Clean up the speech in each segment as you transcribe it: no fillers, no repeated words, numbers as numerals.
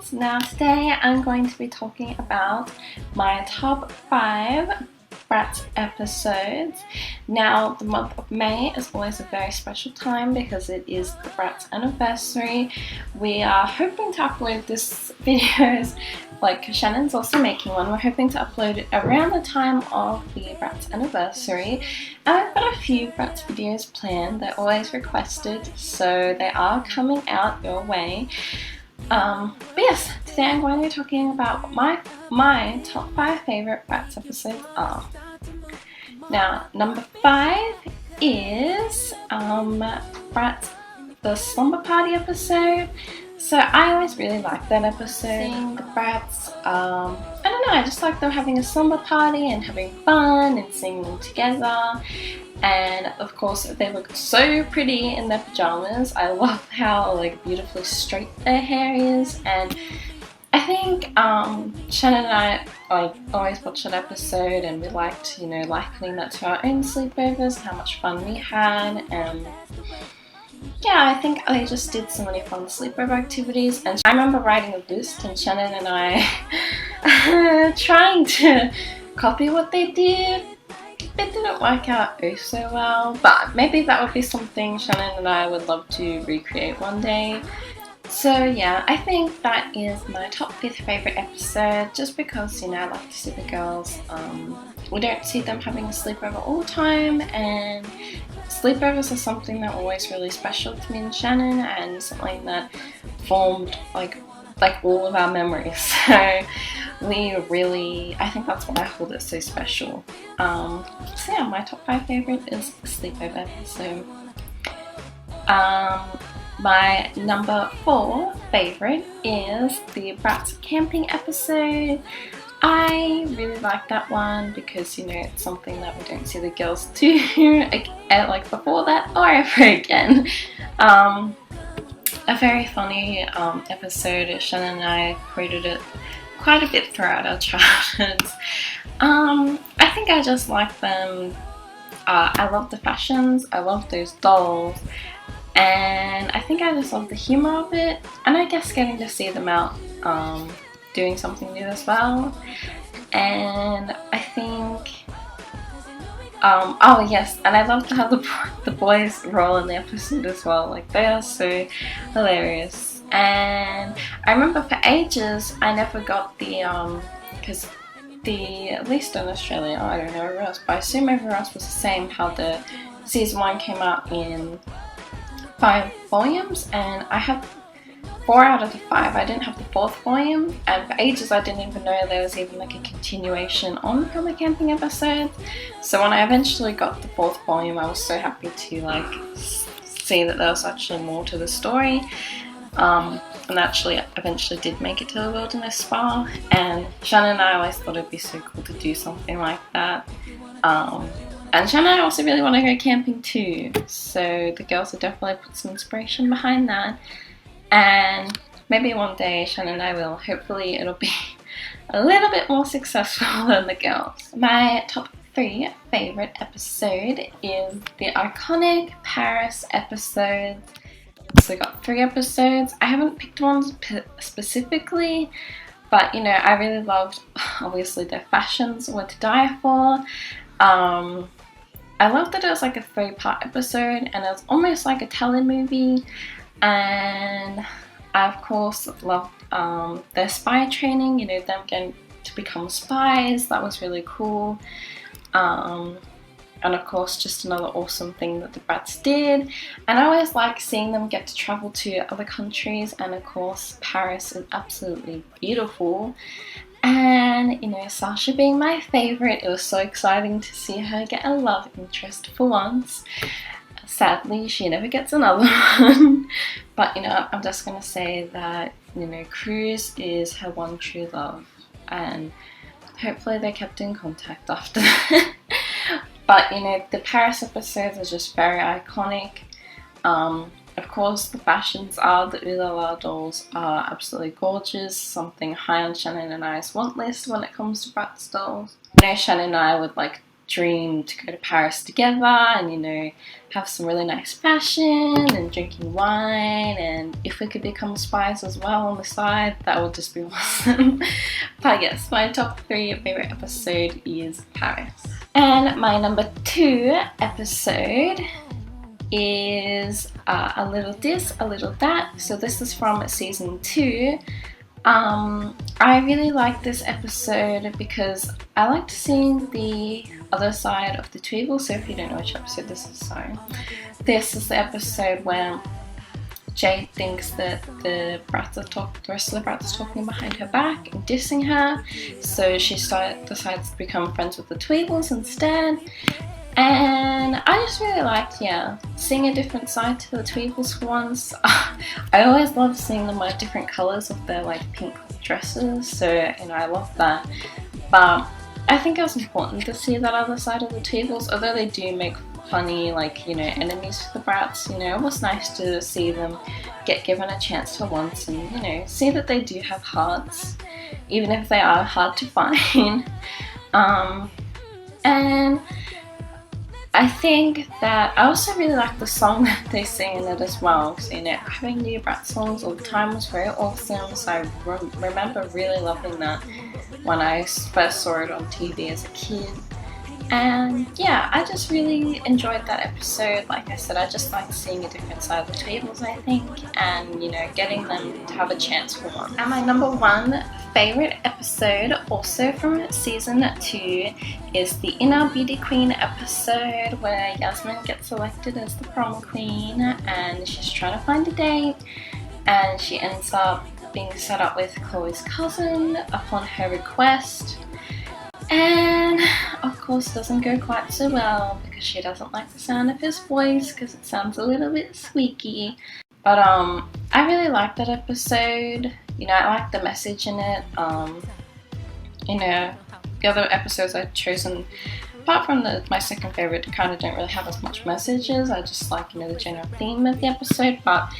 Bratz. Now today I'm going to be talking about my top 5 Bratz episodes. Now the month of May is always a very special time because it is the Bratz anniversary. We are hoping to upload this videos, like Shannon's also making one. We're hoping to upload it around the time of the Bratz anniversary. And I've got a few Bratz videos planned. They're always requested, so they are coming out your way. But yes, today I'm going to be talking about what my top 5 favourite Bratz episodes are. Now, number 5 is Bratz the Slumber Party episode. So I always really liked that episode. Seeing the Bratz, I don't know, I just like them having a slumber party and having fun and singing them together. And of course they look so pretty in their pajamas. I love how like beautifully straight their hair is, and I think Shannon and I like always watch that episode and we liked, you know, likening that to our own sleepovers, how much fun we had. And yeah, I think they just did so many fun sleepover activities. And I remember writing a list and Shannon and I trying to copy what they did. It didn't work out so well, but maybe that would be something Shannon and I would love to recreate one day. So yeah, I think that is my top 5th favourite episode, just because, you know, I like to see the girls. We don't see them having a sleepover all the time, and sleepovers are something that always really special to me and Shannon, and something that formed like all of our memories. So we really, I think that's why I hold it so special. So yeah, my top 5 favourite is the sleepover episode. My number 4 favourite is the Bratz camping episode. I really like that one because, you know, it's something that we don't see the girls do like before that or ever again. A very funny episode. Shannon and I quoted it quite a bit throughout our childhoods. I think I just like them. I love the fashions, I love those dolls, and I think I just love the humour of it, and I guess getting to see them out doing something new as well. And I think oh yes, and I love how the boys roll in the episode as well. Like, they are so hilarious. And I remember for ages I never got the because at least in Australia, I don't know everywhere else, but I assume everywhere else was the same, how the season 1 came out in 5 volumes, and I have 4 out of the 5. I didn't have the 4th volume, and for ages I didn't even know there was even like a continuation on from the camping episode. So when I eventually got the 4th volume, I was so happy to like see that there was actually more to the story. And actually eventually did make it to the wilderness spa, and Shannon and I always thought it'd be so cool to do something like that. And Shannon and I also really want to go camping too, so the girls have definitely put some inspiration behind that. And maybe one day Shannon and I will. Hopefully it'll be a little bit more successful than the girls. My top 3 favourite episode is the iconic Paris episode. So I got 3 episodes. I haven't picked one specifically, but you know, I really loved, obviously, their fashions were to die for. I loved that it was like a 3-part episode, and it was almost like a telemovie. And I of course loved their spy training, you know, them getting to become spies. That was really cool. And of course just another awesome thing that the Bratz did. And I always like seeing them get to travel to other countries, and of course Paris is absolutely beautiful. And you know, Sasha being my favourite, it was so exciting to see her get a love interest for once. Sadly, she never gets another one. But you know, I'm just gonna say that, you know, Cruz is her one true love, and hopefully they kept in contact after that. But you know, the Paris episodes are just very iconic. Of course, the fashions are, the Ooh La La dolls are absolutely gorgeous, something high on Shannon and I's want list when it comes to Bratz dolls. You know, Shannon and I would like dream to go to Paris together and, you know, have some really nice fashion and drinking wine, and if we could become spies as well on the side, that would just be awesome. But yes, my top 3 favorite episode is Paris. And my number 2 episode is A Little This, A Little That. So this is from season 2. I really like this episode because I liked seeing the other side of the Tweeble. So if you don't know which episode this is, sorry. This is the episode where Jade thinks that the rest of the Bratz are talking behind her back and dissing her. So she decides to become friends with the Tweebles instead. And I just really liked, seeing a different side to the Tweebles for once. I always love seeing them wear different colours of their like pink dresses, so you know, I love that. But I think it was important to see that other side of the Tweebles, although they do make funny, like, you know, enemies for the Bratz. You know, it was nice to see them get given a chance for once and, you know, see that they do have hearts, even if they are hard to find. And I think that I also really like the song that they sing in it as well, because, you know, having new Bratz songs all the time was very awesome. So I remember really loving that when I first saw it on TV as a kid. And yeah, I just really enjoyed that episode. Like I said, I just like seeing a different side of the Tweebles, I think, and, you know, getting them to have a chance for one. And my number 1 favorite episode, also from season 2, is the Inner Beauty Queen episode where Yasmin gets selected as the prom queen and she's trying to find a date, and she ends up being set up with Chloe's cousin upon her request. And of course doesn't go quite so well because she doesn't like the sound of his voice because it sounds a little bit squeaky. But I really liked that episode. You know, I like the message in it. You know, the other episodes I've chosen, apart from my second favorite, kind of don't really have as much messages. I just like, you know, the general theme of the episode. But,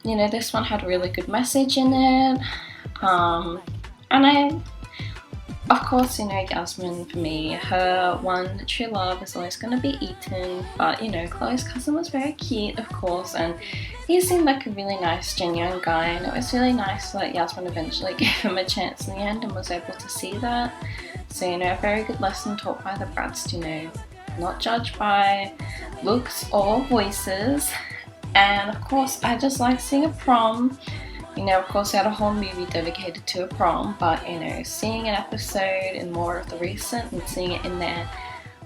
you know, this one had a really good message in it. And of course, you know, Yasmin, for me, her one true love is always going to be Ethan, but, you know, Chloe's cousin was very cute, of course, and he seemed like a really nice, genuine guy, and it was really nice that Yasmin eventually gave him a chance in the end and was able to see that. So, you know, a very good lesson taught by the Bratz to, you know, not judge by looks or voices. And, of course, I just like seeing a prom. You know, of course, they had a whole movie dedicated to a prom, but, you know, seeing an episode in more of the recent and seeing it in there,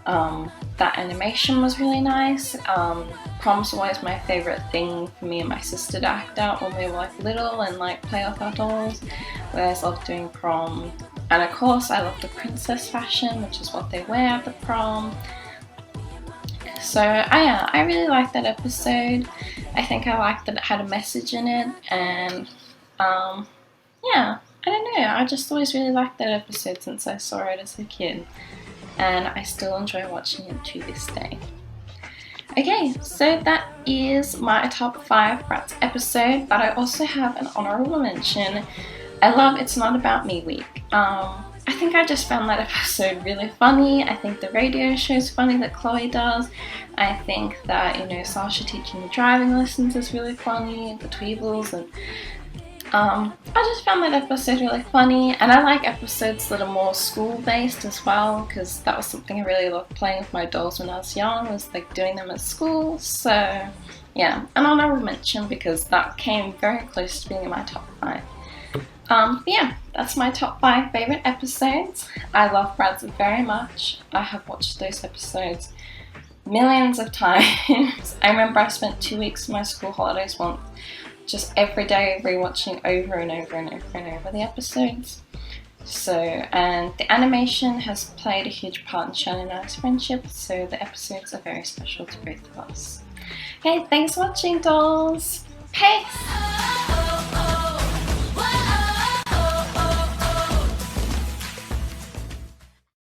that animation was really nice. Prom's always my favourite thing for me and my sister to act out when we were like little and like play with our dolls. We always loved doing prom. And of course, I love the princess fashion, which is what they wear at the prom. So I really liked that episode. I think I liked that it had a message in it, and yeah, I don't know, I just always really liked that episode since I saw it as a kid, and I still enjoy watching it to this day. Okay, so that is my top 5 Bratz episode, but I also have an honorable mention. I love It's Not About Me week. I think I just found that episode really funny. I think the radio show's funny that Chloe does. I think that, you know, Sasha teaching the driving lessons is really funny, the Tweebles, and I just found that episode really funny. And I like episodes that are more school-based as well, because that was something I really loved playing with my dolls when I was young, was like doing them at school. So yeah, an honorable mention because that came very close to being in my top 5. Yeah, that's my top 5 favourite episodes. I love Bratz very much. I have watched those episodes millions of times. I remember I spent 2 weeks of my school holidays once, just every day rewatching over and over and over and over the episodes. So, and the animation has played a huge part in Shan and I's friendship, so the episodes are very special to both of us. Okay, thanks for watching, dolls. Peace!